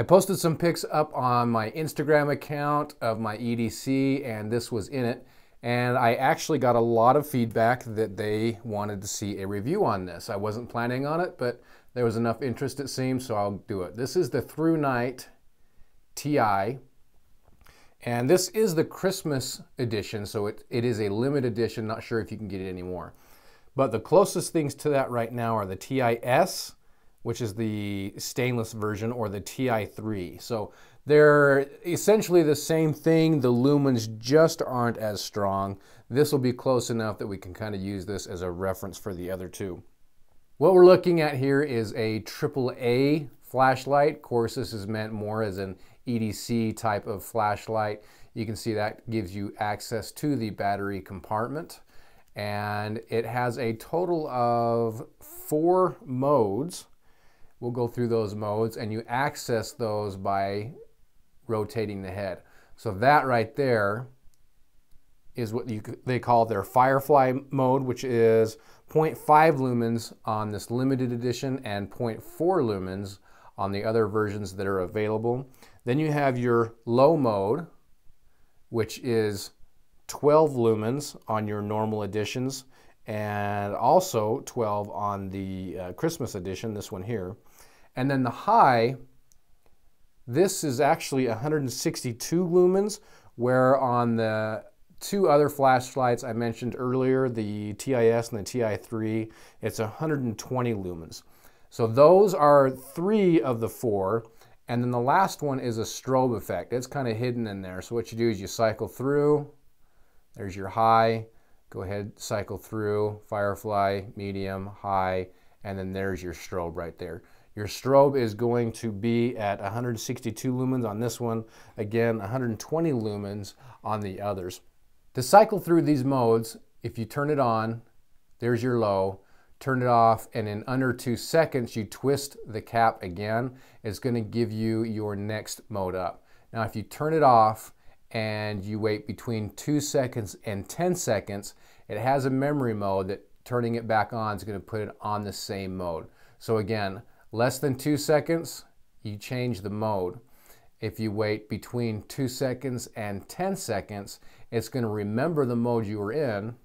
I posted some pics up on my Instagram account of my EDC, and this was in it. And I actually got a lot of feedback that they wanted to see a review on this. I wasn't planning on it, but there was enough interest, it seems, so I'll do it. This is the ThruNite Ti, and this is the Christmas edition, so it is a limited edition. Not sure if you can get it anymore. But the closest things to that right now are the TIS, which is the stainless version, or the Ti3. So they're essentially the same thing. The lumens just aren't as strong. This will be close enough that we can kind of use this as a reference for the other two. What we're looking at here is a AAA flashlight. Of course, this is meant more as an EDC type of flashlight. You can see that gives you access to the battery compartment. And it has a total of 4 modes. We'll go through those modes, and you access those by rotating the head. So that right there is what they call their Firefly mode, which is 0.5 lumens on this limited edition and 0.4 lumens on the other versions that are available. Then you have your low mode, which is 12 lumens on your normal editions, and also 12 on the Christmas edition, this one here. And then the high, this is actually 162 lumens, where on the 2 other flashlights I mentioned earlier, the TIS and the Ti3, it's 120 lumens. So those are 3 of the 4, and then the last one is a strobe effect. It's kind of hidden in there. So what you do is you cycle through, there's your high, go ahead, cycle through, Firefly, medium, high, and then there's your strobe right there. Your strobe is going to be at 162 lumens on this one, again 120 lumens on the others. To cycle through these modes, if you turn it on, there's your low, turn it off, and in under 2 seconds you twist the cap again, it's going to give you your next mode up. Now if you turn it off and you wait between 2 seconds and 10 seconds, it has a memory mode that turning it back on is going to put it on the same mode. So again, less than 2 seconds, you change the mode. If you wait between 2 seconds and 10 seconds, it's going to remember the mode you were in,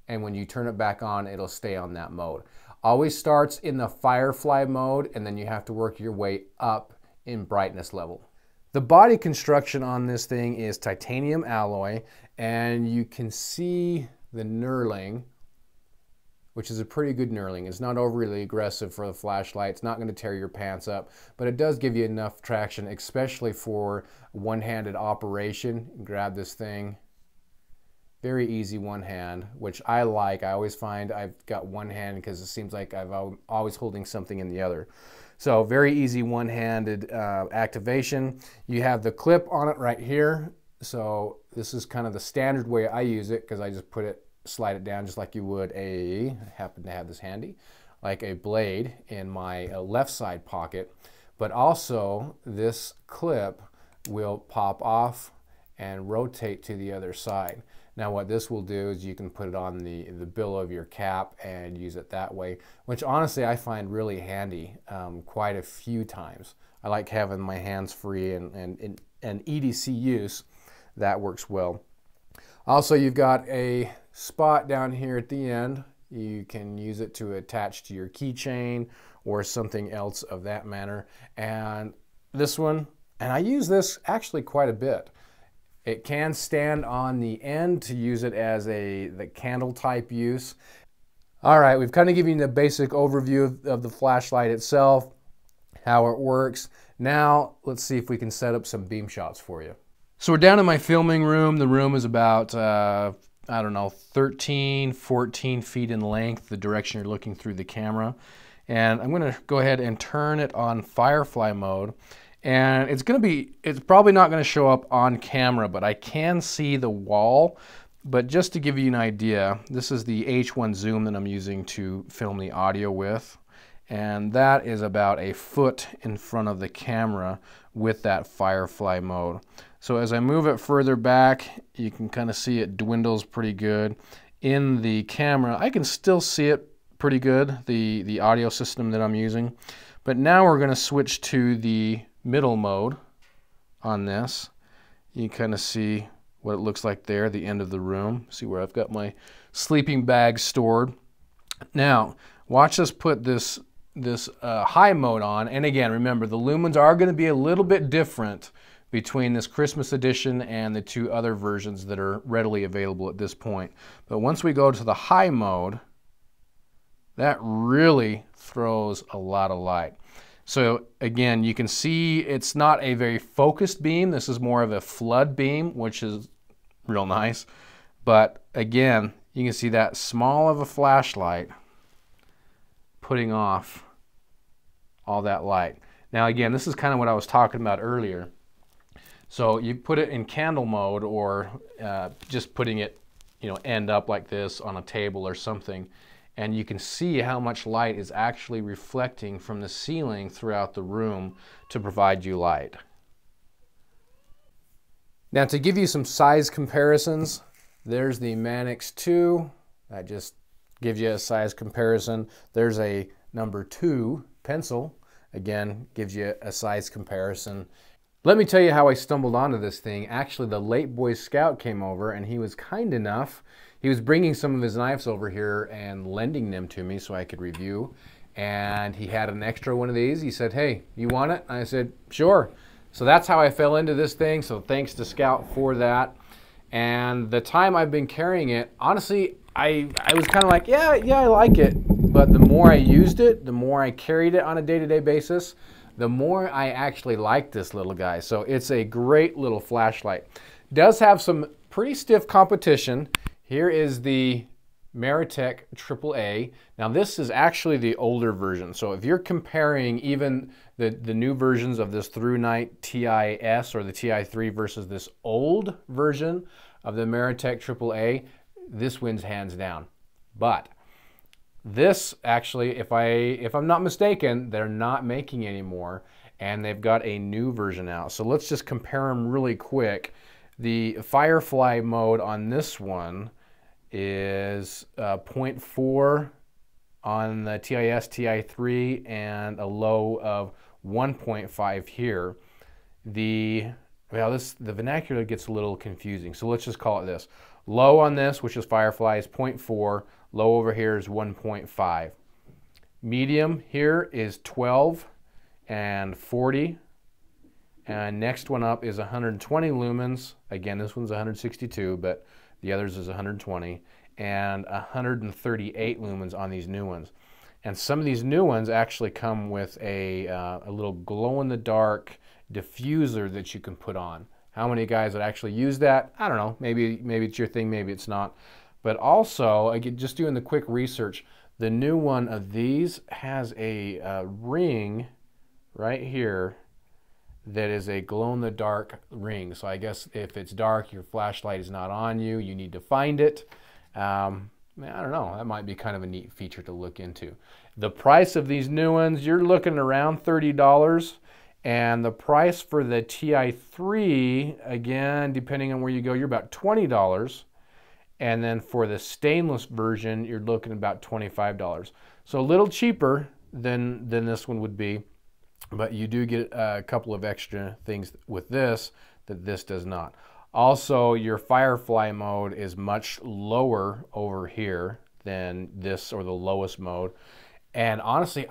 and when you turn it back on, it'll stay on that mode. Always starts in the Firefly mode, and then you have to work your way up in brightness level. The body construction on this thing is titanium alloy, and you can see the knurling, which is a pretty good knurling. It's not overly aggressive for the flashlight. It's not going to tear your pants up, but it does give you enough traction, especially for one-handed operation. Grab this thing. Very easy one hand, which I like. I always find I've got one hand because it seems like I'm always holding something in the other. So very easy one-handed activation. You have the clip on it right here. So this is kind of the standard way I use it, because I just slide it down just like you would I happen to have this handy, like a blade in my left side pocket. But also this clip will pop off and rotate to the other side. Now what this will do is you can put it on the bill of your cap and use it that way, which honestly I find really handy quite a few times. I like having my hands free, and EDC use, that works well. Also, you've got a spot down here at the end. You can use it to attach to your keychain or something else of that manner. And this one, and I use this actually quite a bit. It can stand on the end to use it as the candle type use. All right, we've kind of given you the basic overview of the flashlight itself, how it works. Now, let's see if we can set up some beam shots for you. So we're down in my filming room. The room is about, I don't know, 13, 14 feet in length, the direction you're looking through the camera. And I'm going to go ahead and turn it on Firefly mode. And it's probably not going to show up on camera, but I can see the wall. But just to give you an idea, this is the H1 zoom that I'm using to film the audio with. And that is about a foot in front of the camera with that Firefly mode. So as I move it further back, you can kind of see it dwindles pretty good. In the camera, I can still see it pretty good, the audio system that I'm using. But now we're going to switch to the middle mode on this. You can kind of see what it looks like there, the end of the room. See where I've got my sleeping bag stored. Now, watch us put this high mode on. And again, remember, the lumens are going to be a little bit different between this Christmas edition and the two other versions that are readily available at this point. But once we go to the high mode, that really throws a lot of light. So again, you can see it's not a very focused beam. This is more of a flood beam, which is real nice. But again, you can see that small of a flashlight putting off all that light. Now again, this is kind of what I was talking about earlier. So you put it in candle mode, or just putting it, end up like this on a table or something, and you can see how much light is actually reflecting from the ceiling throughout the room to provide you light. Now, to give you some size comparisons, there's the Manix 2. That just gives you a size comparison. There's a number 2 pencil. Again, gives you a size comparison. Let me tell you how I stumbled onto this thing. Actually, the late Boy Scout came over, and he was kind enough. He was bringing some of his knives over here and lending them to me so I could review. And he had an extra one of these. He said, "Hey, you want it?" I said, "Sure." So that's how I fell into this thing. So thanks to Scout for that. And the time I've been carrying it, honestly, I was kind of like, yeah, I like it. But the more I used it, the more I carried it on a day-to-day basis, the more I actually like this little guy. So it's a great little flashlight. Does have some pretty stiff competition. Here is the Meritech AAA. Now this is actually the older version. So if you're comparing even the new versions of this ThruNite Ti-S or the Ti3 versus this old version of the Meritech AAA, this wins hands down. But this actually, if I'm not mistaken, they're not making anymore, and they've got a new version out. So let's just compare them really quick. The Firefly mode on this one is 0.4 on the TIS Ti3 and a low of 1.5 here. The vernacular gets a little confusing, so let's just call it this. Low on this, which is Firefly, is 0.4. Low over here is 1.5. Medium here is 12 and 40. And next one up is 120 lumens. Again, this one's 162, but the others is 120. And 138 lumens on these new ones. And some of these new ones actually come with a little glow-in-the-dark diffuser that you can put on. How many guys would actually use that? I don't know. Maybe it's your thing, maybe it's not. But also, again, just doing the quick research, the new one of these has a ring right here that is a glow-in-the-dark ring. So I guess if it's dark, your flashlight is not on you, you need to find it. I don't know, that might be kind of a neat feature to look into. The price of these new ones, you're looking around $30. And the price for the Ti3, again, depending on where you go, you're about $20. And then for the stainless version, you're looking about $25. So a little cheaper than this one would be. But you do get a couple of extra things with this that this does not. Also, your Firefly mode is much lower over here than this, or the lowest mode. And honestly,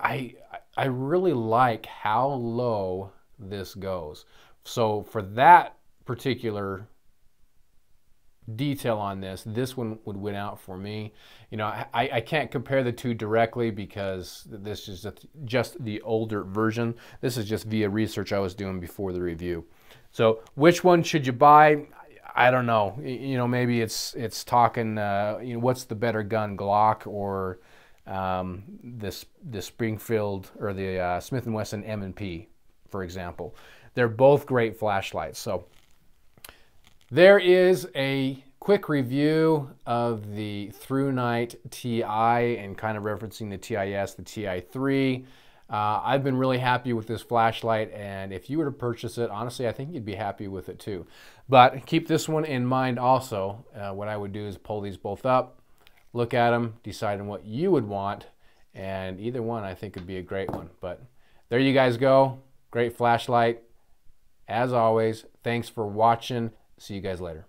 I really like how low this goes. So for that particular detail on this one would win out for me. I can't compare the two directly because this is just the older version. This is just via research I was doing before the review. So which one should you buy? I don't know. Maybe it's talking. What's the better gun, Glock or the Springfield or the Smith & Wesson M&P, for example. They're both great flashlights. So there is a quick review of the ThruNite Ti and kind of referencing the TIS, the Ti3. I've been really happy with this flashlight, and if you were to purchase it, honestly, I think you'd be happy with it too. But keep this one in mind also. What I would do is pull these both up, look at them, decide on what you would want, and either one I think would be a great one. But there you guys go. Great flashlight. As always, thanks for watching. See you guys later.